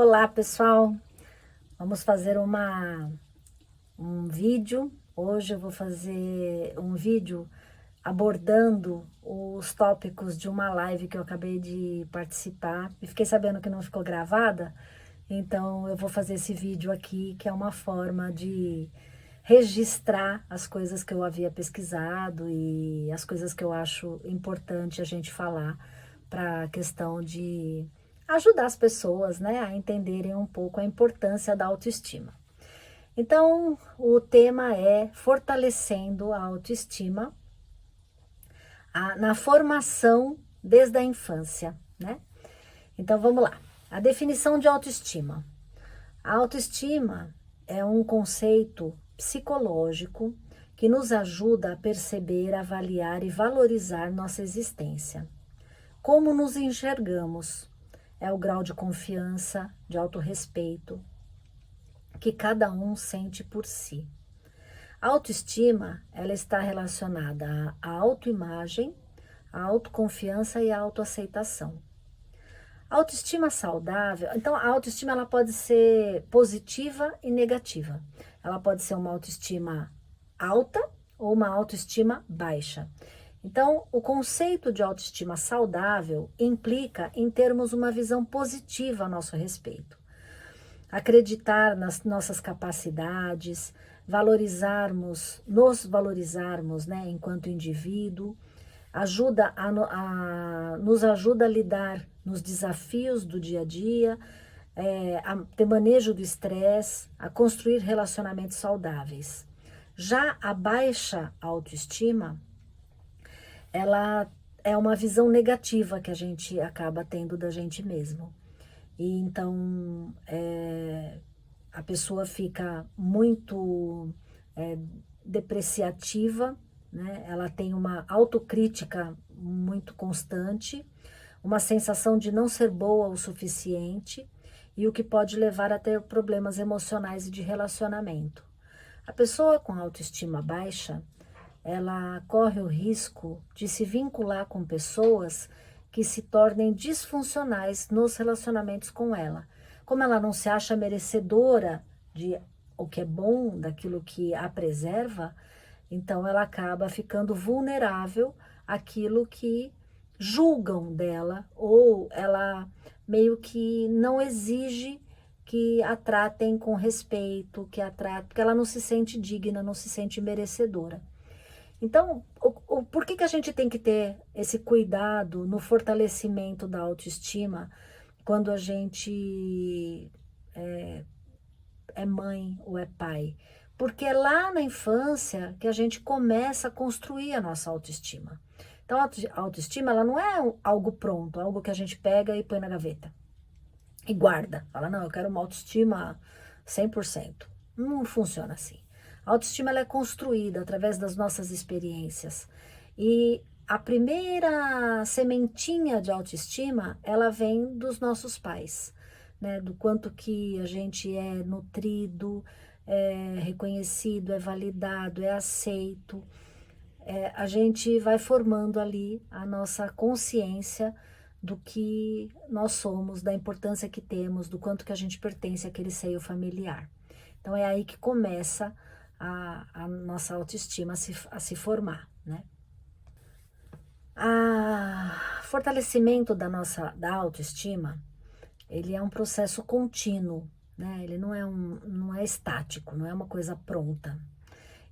Olá, pessoal. Vamos fazer um vídeo. Hoje eu vou fazer um vídeo abordando os tópicos de uma live que eu acabei de participar e fiquei sabendo que não ficou gravada, então eu vou fazer esse vídeo aqui, que é uma forma de registrar as coisas que eu havia pesquisado e as coisas que eu acho importante a gente falar para a questão de ajudar as pessoas, né, a entenderem um pouco a importância da autoestima. Então, o tema é fortalecendo a autoestima na formação desde a infância, né? Então, vamos lá. A definição de autoestima. A autoestima é um conceito psicológico que nos ajuda a perceber, avaliar e valorizar nossa existência. Como nos enxergamos é o grau de confiança, de autorrespeito que cada um sente por si. A autoestima, ela está relacionada à autoimagem, à autoconfiança e à autoaceitação. A autoestima saudável, então a autoestima ela pode ser positiva e negativa. Ela pode ser uma autoestima alta ou uma autoestima baixa. Então, o conceito de autoestima saudável implica em termos uma visão positiva a nosso respeito. Acreditar nas nossas capacidades, nos valorizarmos, né, enquanto indivíduo, nos ajuda a lidar nos desafios do dia a dia, a ter manejo do estresse, a construir relacionamentos saudáveis. Já a baixa autoestima, ela é uma visão negativa que a gente acaba tendo da gente mesmo. E então a pessoa fica muito depreciativa, né? Ela tem uma autocrítica muito constante, uma sensação de não ser boa o suficiente, e o que pode levar a ter problemas emocionais e de relacionamento. A pessoa com autoestima baixa, ela corre o risco de se vincular com pessoas que se tornem disfuncionais nos relacionamentos com ela. Como ela não se acha merecedora de o que é bom, daquilo que a preserva, então ela acaba ficando vulnerável àquilo que julgam dela, ou ela meio que não exige que a tratem com respeito, porque ela não se sente digna, não se sente merecedora. Então, por que a gente tem que ter esse cuidado no fortalecimento da autoestima quando a gente é mãe ou é pai? Porque é lá na infância que a gente começa a construir a nossa autoestima. Então, a autoestima, ela não é algo pronto, algo que a gente pega e põe na gaveta e guarda. Fala, não, eu quero uma autoestima 100%. Não funciona assim. A autoestima ela é construída através das nossas experiências. E a primeira sementinha de autoestima, ela vem dos nossos pais, né? Do quanto que a gente é nutrido, é reconhecido, é validado, é aceito. A gente vai formando ali a nossa consciência do que nós somos, da importância que temos, do quanto que a gente pertence àquele seio familiar. Então é aí que começa a nossa autoestima a se formar, né? O fortalecimento da autoestima, ele é um processo contínuo, né? Ele não é estático, não é uma coisa pronta.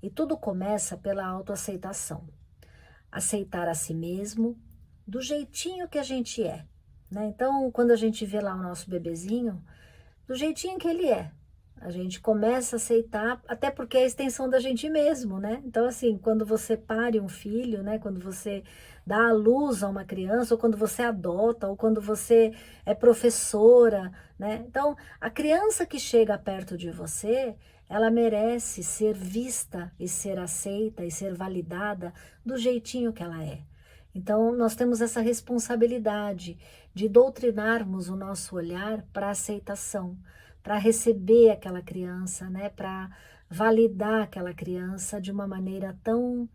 E tudo começa pela autoaceitação. Aceitar a si mesmo do jeitinho que a gente é, né? Então, quando a gente vê lá o nosso bebezinho, do jeitinho que ele é, a gente começa a aceitar, até porque é a extensão da gente mesmo, né? Então, assim, quando você pare um filho, né? Quando você dá à luz a uma criança, ou quando você adota, ou quando você é professora, né? Então, a criança que chega perto de você, ela merece ser vista e ser aceita e ser validada do jeitinho que ela é. Então, nós temos essa responsabilidade de doutrinarmos o nosso olhar para a aceitação, para receber aquela criança, né? Para validar aquela criança de uma maneira tão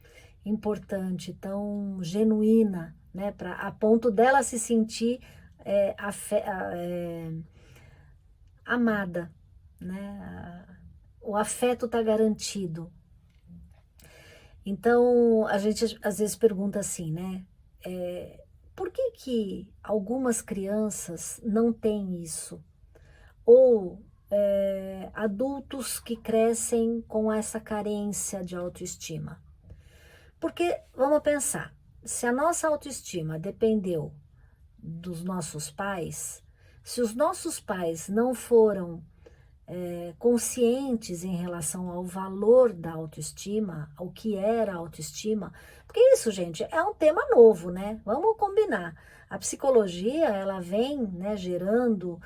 importante, tão genuína, né? A ponto dela se sentir amada, né? O afeto está garantido. Então, a gente às vezes pergunta assim, né? Por que que algumas crianças não têm isso? Ou adultos que crescem com essa carência de autoestima? Porque, vamos pensar, se a nossa autoestima dependeu dos nossos pais, se os nossos pais não foram conscientes em relação ao valor da autoestima, ao que era a autoestima, porque isso, gente, é um tema novo, né? Vamos combinar. A psicologia, ela vem, né, gerando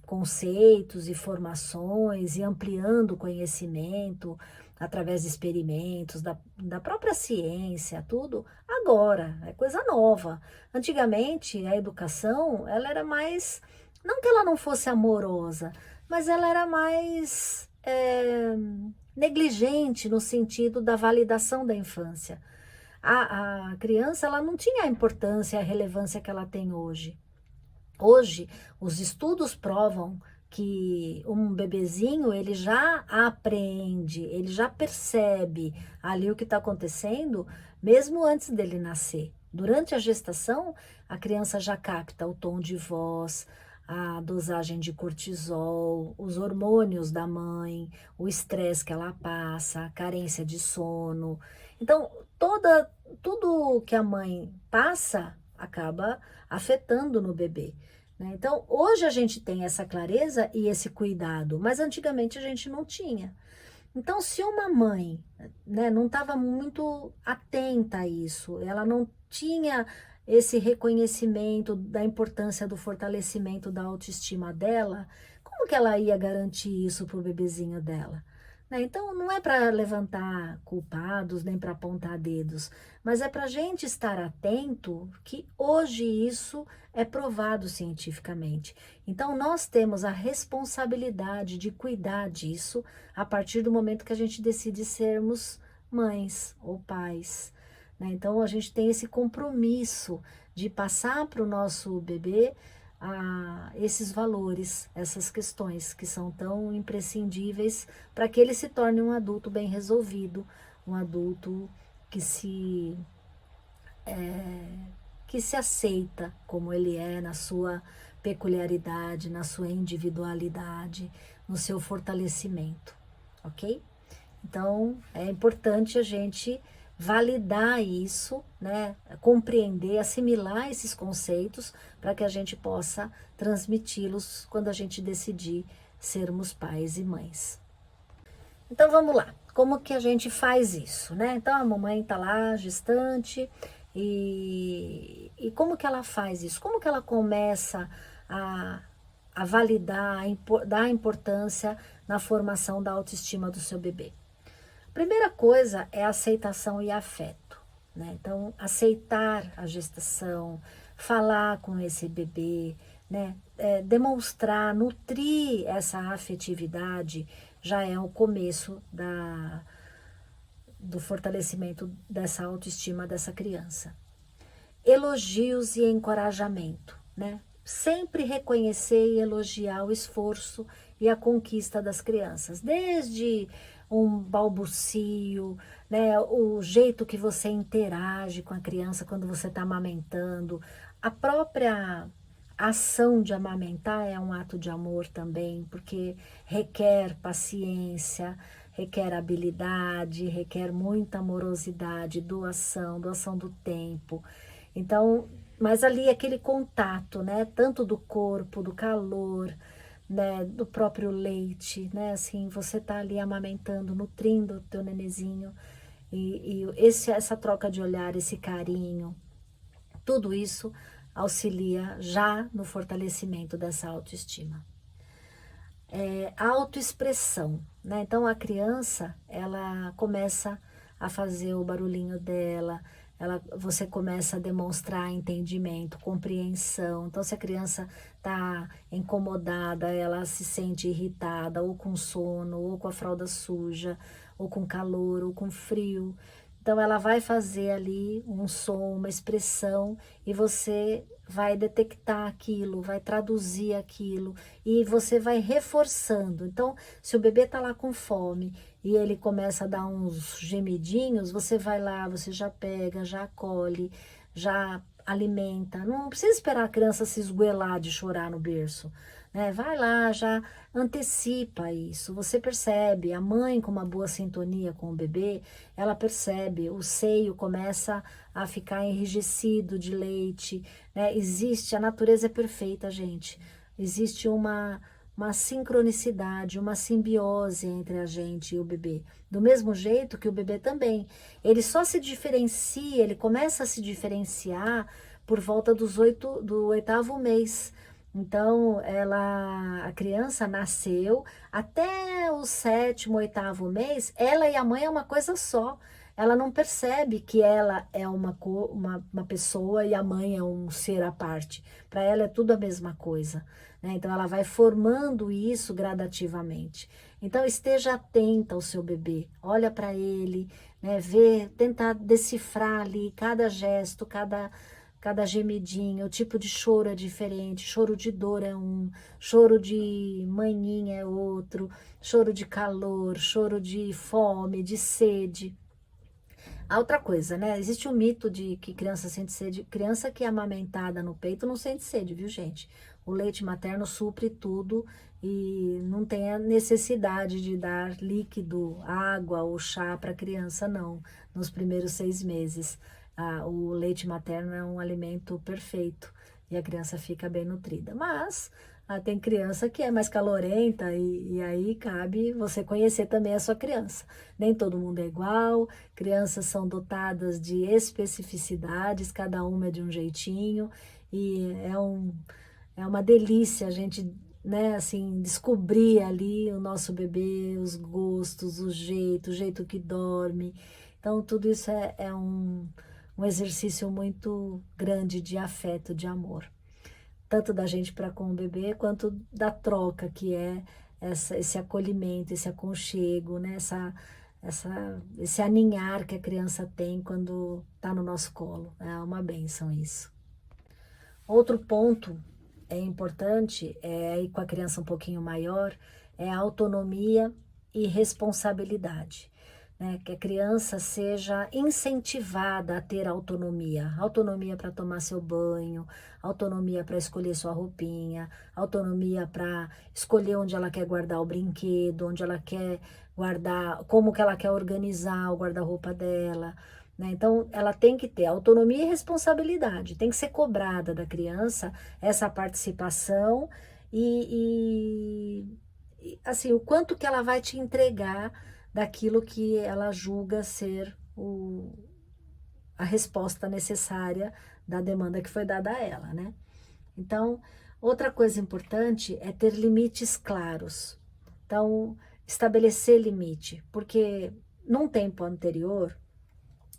conceitos e formações e ampliando o conhecimento através de experimentos, da própria ciência, tudo, agora, é coisa nova. Antigamente, a educação, ela era mais, não que ela não fosse amorosa, mas ela era mais negligente no sentido da validação da infância. A criança, ela não tinha a importância, a relevância que ela tem hoje. Hoje, os estudos provam que um bebezinho, ele já aprende, ele já percebe ali o que está acontecendo, mesmo antes dele nascer. Durante a gestação, a criança já capta o tom de voz, a dosagem de cortisol, os hormônios da mãe, o estresse que ela passa, a carência de sono. Então, tudo que a mãe passa acaba afetando no bebê, né? Então, hoje a gente tem essa clareza e esse cuidado, mas antigamente a gente não tinha. Então, se uma mãe, né, não estava muito atenta a isso, ela não tinha esse reconhecimento da importância do fortalecimento da autoestima dela, como que ela ia garantir isso para o bebezinho dela? Né? Então, não é para levantar culpados, nem para apontar dedos, mas é para a gente estar atento que hoje isso é provado cientificamente. Então, nós temos a responsabilidade de cuidar disso a partir do momento que a gente decide sermos mães ou pais, né? Então, a gente tem esse compromisso de passar para o nosso bebê esses valores, essas questões que são tão imprescindíveis para que ele se torne um adulto bem resolvido, um adulto que que se aceita como ele é na sua peculiaridade, na sua individualidade, no seu fortalecimento, ok? Então, é importante a gente validar isso, né? Compreender, assimilar esses conceitos para que a gente possa transmiti-los quando a gente decidir sermos pais e mães. Então, vamos lá. Como que a gente faz isso, né? Então, a mamãe está lá, gestante, e como que ela faz isso? Como que ela começa a, a validar, dar importância na formação da autoestima do seu bebê? Primeira coisa é aceitação e afeto, né? Então, aceitar a gestação, falar com esse bebê, né? Demonstrar, nutrir essa afetividade já é o começo do fortalecimento dessa autoestima dessa criança. Elogios e encorajamento, né? Sempre reconhecer e elogiar o esforço e a conquista das crianças, desde um balbucio, né? O jeito que você interage com a criança quando você está amamentando, a própria ação de amamentar é um ato de amor também, porque requer paciência, requer habilidade, requer muita amorosidade, doação do tempo. Então, mas ali aquele contato, né, tanto do corpo, do calor, né, do próprio leite, né, assim, você tá ali amamentando, nutrindo o teu nenezinho, essa troca de olhar, esse carinho, tudo isso auxilia já no fortalecimento dessa autoestima. A autoexpressão, né? Então a criança, ela começa a fazer o barulhinho dela, você começa a demonstrar entendimento, compreensão. Então se a criança está incomodada, ela se sente irritada, ou com sono, ou com a fralda suja, ou com calor, ou com frio. Então ela vai fazer ali um som, uma expressão, e você vai detectar aquilo, vai traduzir aquilo, e você vai reforçando. Então, se o bebê está lá com fome e ele começa a dar uns gemidinhos, você vai lá, você já pega, já acolhe, já alimenta. Não precisa esperar a criança se esgoelar de chorar no berço, né? Vai lá, já antecipa isso. Você percebe, a mãe com uma boa sintonia com o bebê, ela percebe, o seio começa a ficar enrijecido de leite, né? Existe, a natureza é perfeita, gente. Existe uma sincronicidade, uma simbiose entre a gente e o bebê. Do mesmo jeito que o bebê também. Ele só se diferencia, ele começa a se diferenciar por volta do 8º mês. Então, a criança nasceu, até o 7º, 8º mês, ela e a mãe é uma coisa só. Ela não percebe que ela é uma pessoa e a mãe é um ser à parte. Para ela é tudo a mesma coisa, né? Então, ela vai formando isso gradativamente. Então, esteja atenta ao seu bebê, olha para ele, né? Vê, tenta decifrar ali cada gesto, cada gemidinho, o tipo de choro é diferente, choro de dor é um, choro de maninha é outro, choro de calor, choro de fome, de sede. A outra coisa, né? Existe um mito de que criança sente sede. Criança que é amamentada no peito não sente sede, viu, gente? O leite materno supre tudo e não tem a necessidade de dar líquido, água ou chá para a criança, não, nos primeiros 6 meses. O leite materno é um alimento perfeito e a criança fica bem nutrida. Mas tem criança que é mais calorenta e aí cabe você conhecer também a sua criança. Nem todo mundo é igual, crianças são dotadas de especificidades, cada uma é de um jeitinho, e é uma delícia a gente, né, assim, descobrir ali o nosso bebê, os gostos, o jeito que dorme. Então, tudo isso é um exercício muito grande de afeto, de amor. Tanto da gente para com o bebê, quanto da troca, que é esse acolhimento, esse aconchego, né? Esse aninhar que a criança tem quando está no nosso colo. É uma bênção isso. Outro ponto importante, aí com a criança um pouquinho maior, é a autonomia e responsabilidade, né? Que a criança seja incentivada a ter autonomia. Autonomia para tomar seu banho, autonomia para escolher sua roupinha, autonomia para escolher onde ela quer guardar o brinquedo, onde ela quer guardar, como que ela quer organizar o guarda-roupa dela, né? Então, ela tem que ter autonomia e responsabilidade, tem que ser cobrada da criança essa participação assim, o quanto que ela vai te entregar daquilo que ela julga ser a resposta necessária da demanda que foi dada a ela, né? Então, outra coisa importante é ter limites claros. Então, estabelecer limite, porque num tempo anterior,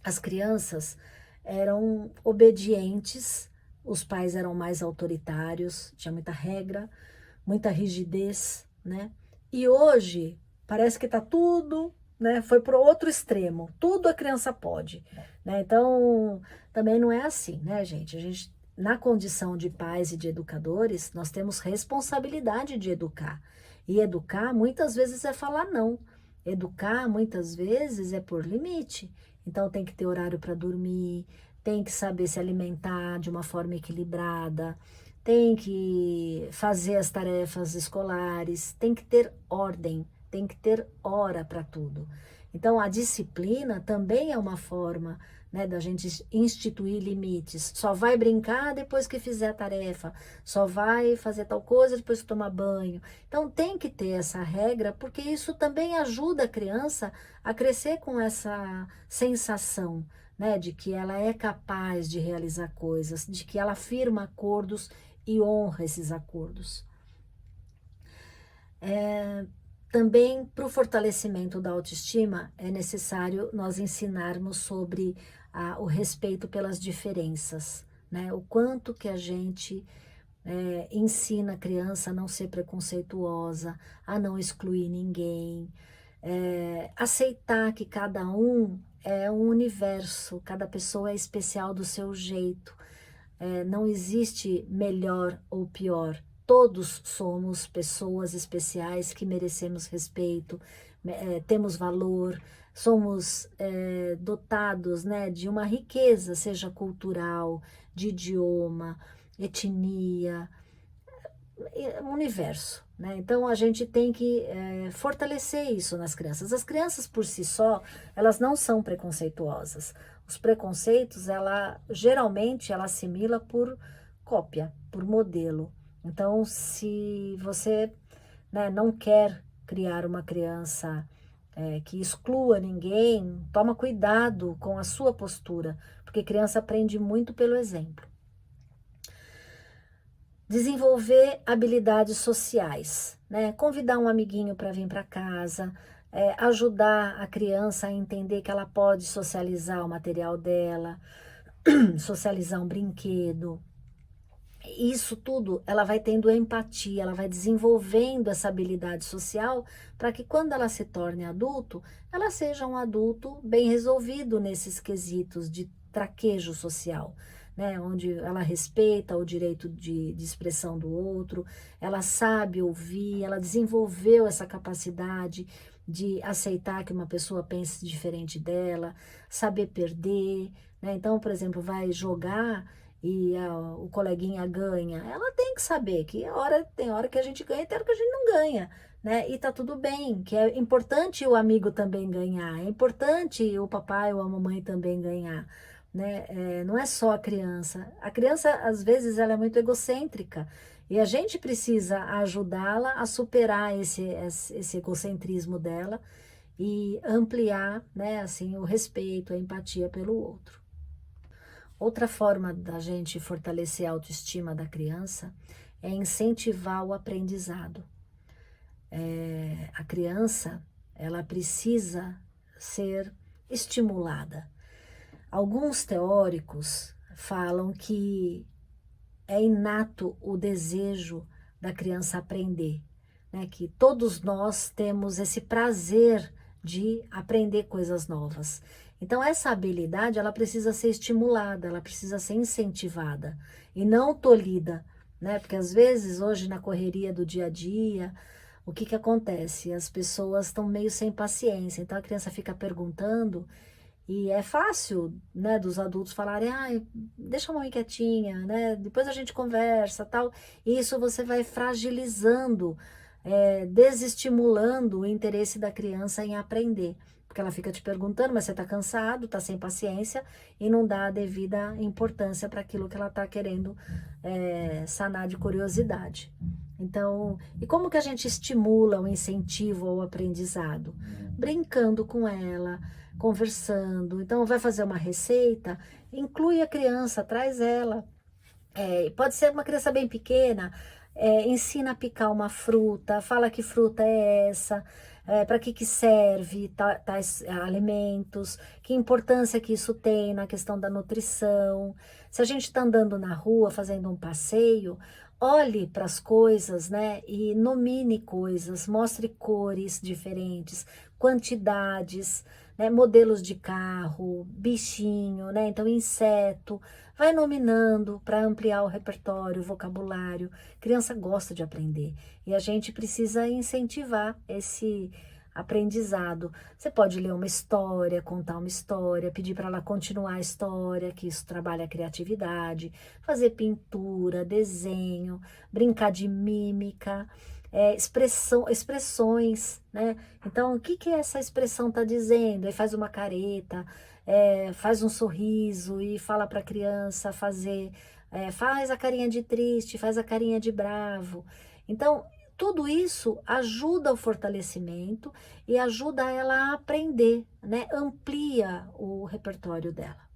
as crianças eram obedientes, os pais eram mais autoritários, tinha muita regra, muita rigidez, né? E hoje parece que tá tudo, né? Foi para o outro extremo, tudo a criança pode, né? Então também não é assim, né, gente? A gente, na condição de pais e de educadores, nós temos responsabilidade de educar. E educar muitas vezes é falar não. Educar muitas vezes é pôr limite. Então tem que ter horário para dormir, tem que saber se alimentar de uma forma equilibrada, tem que fazer as tarefas escolares, tem que ter ordem, tem que ter hora para tudo. Então, a disciplina também é uma forma, né, da gente instituir limites. Só vai brincar depois que fizer a tarefa, só vai fazer tal coisa depois que tomar banho. Então, tem que ter essa regra, porque isso também ajuda a criança a crescer com essa sensação, né, de que ela é capaz de realizar coisas, de que ela firma acordos e honra esses acordos. Também, para o fortalecimento da autoestima, é necessário nós ensinarmos sobre o respeito pelas diferenças, né? O quanto que a gente ensina a criança a não ser preconceituosa, a não excluir ninguém, aceitar que cada um é um universo, cada pessoa é especial do seu jeito. Não existe melhor ou pior. Todos somos pessoas especiais que merecemos respeito, temos valor, somos dotados, né, de uma riqueza, seja cultural, de idioma, etnia, universo, né? Então a gente tem que fortalecer isso nas crianças. As crianças por si só, elas não são preconceituosas. Os preconceitos, ela geralmente ela assimila por cópia, por modelo. Então, se você, né, não quer criar uma criança que exclua ninguém, toma cuidado com a sua postura, porque criança aprende muito pelo exemplo. Desenvolver habilidades sociais, né? Convidar um amiguinho para vir para casa, ajudar a criança a entender que ela pode socializar o material dela, socializar um brinquedo. Isso tudo ela vai tendo empatia, ela vai desenvolvendo essa habilidade social para que quando ela se torne adulto, ela seja um adulto bem resolvido nesses quesitos de traquejo social, né? Onde ela respeita o direito de expressão do outro, ela sabe ouvir, ela desenvolveu essa capacidade de aceitar que uma pessoa pense diferente dela, saber perder, né? Então, por exemplo, vai jogar e o coleguinha ganha, ela tem que saber que tem hora que a gente ganha e tem hora que a gente não ganha, né? E tá tudo bem, que é importante o amigo também ganhar, é importante o papai ou a mamãe também ganhar, né? Não é só a criança às vezes ela é muito egocêntrica e a gente precisa ajudá-la a superar esse egocentrismo dela e ampliar, né, assim, o respeito, a empatia pelo outro. Outra forma da gente fortalecer a autoestima da criança é incentivar o aprendizado. A criança, ela precisa ser estimulada. Alguns teóricos falam que é inato o desejo da criança aprender, né? Que todos nós temos esse prazer de aprender coisas novas. Então essa habilidade ela precisa ser estimulada, ela precisa ser incentivada e não tolhida, né? Porque às vezes hoje na correria do dia a dia, o que acontece? As pessoas estão meio sem paciência, então a criança fica perguntando e é fácil, né, dos adultos falarem, deixa a mãe quietinha, né, depois a gente conversa, tal. E isso você vai fragilizando, desestimulando o interesse da criança em aprender. Porque ela fica te perguntando, mas você está cansado, está sem paciência e não dá a devida importância para aquilo que ela está querendo sanar de curiosidade. Então, e como que a gente estimula o incentivo ao aprendizado? Brincando com ela, conversando. Então, vai fazer uma receita, inclui a criança, traz ela. Pode ser uma criança bem pequena, ensina a picar uma fruta, fala que fruta é essa, para que serve tais alimentos, que importância que isso tem na questão da nutrição. Se a gente está andando na rua, fazendo um passeio, olhe para as coisas, né, e nomine coisas, mostre cores diferentes, quantidades, né, modelos de carro, bichinho, né, então inseto, vai nominando para ampliar o repertório, o vocabulário. Criança gosta de aprender e a gente precisa incentivar esse aprendizado. Você pode ler uma história, contar uma história, pedir para ela continuar a história, que isso trabalha a criatividade, fazer pintura, desenho, brincar de mímica, expressões, né? Então, o que essa expressão está dizendo? Aí faz uma careta, faz um sorriso e fala para a criança fazer, faz a carinha de triste, faz a carinha de bravo. Então, tudo isso ajuda o fortalecimento e ajuda ela a aprender, né? Amplia o repertório dela.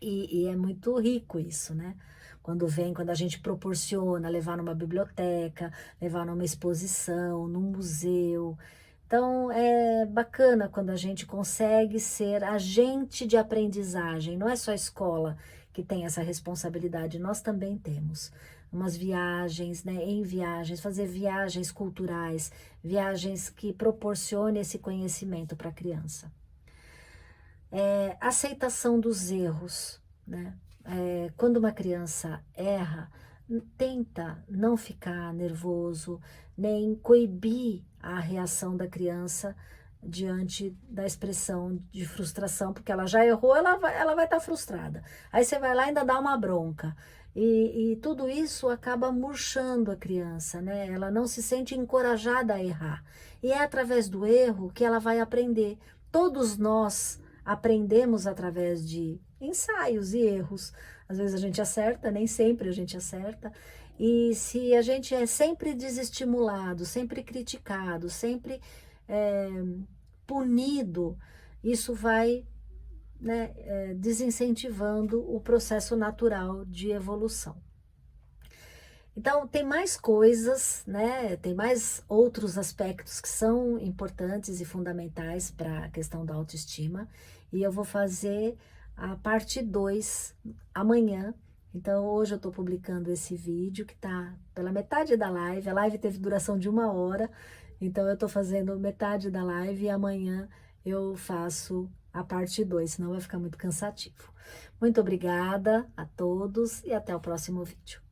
E é muito rico isso, né? Quando a gente proporciona, levar numa biblioteca, levar numa exposição, num museu. Então, é bacana quando a gente consegue ser agente de aprendizagem. Não é só a escola que tem essa responsabilidade, nós também temos. Umas viagens, né? Em viagens, fazer viagens culturais, viagens que proporcionem esse conhecimento para a criança. Aceitação dos erros, né? Quando uma criança erra, tenta não ficar nervoso, nem coibir a reação da criança diante da expressão de frustração, porque ela já errou, ela vai estar frustrada. Aí você vai lá e ainda dá uma bronca. E tudo isso acaba murchando a criança, né? Ela não se sente encorajada a errar. E é através do erro que ela vai aprender. Todos nós aprendemos através de ensaios e erros. Às vezes a gente acerta, nem sempre a gente acerta. E se a gente é sempre desestimulado, sempre criticado, sempre punido, isso vai, né, desincentivando o processo natural de evolução. Então, tem mais coisas, né? Tem mais outros aspectos que são importantes e fundamentais para a questão da autoestima. E eu vou fazer a parte 2 amanhã. Então, hoje eu estou publicando esse vídeo que está pela metade da live. A live teve duração de 1 hora. Então, eu estou fazendo metade da live e amanhã eu faço a parte 2, senão vai ficar muito cansativo. Muito obrigada a todos e até o próximo vídeo.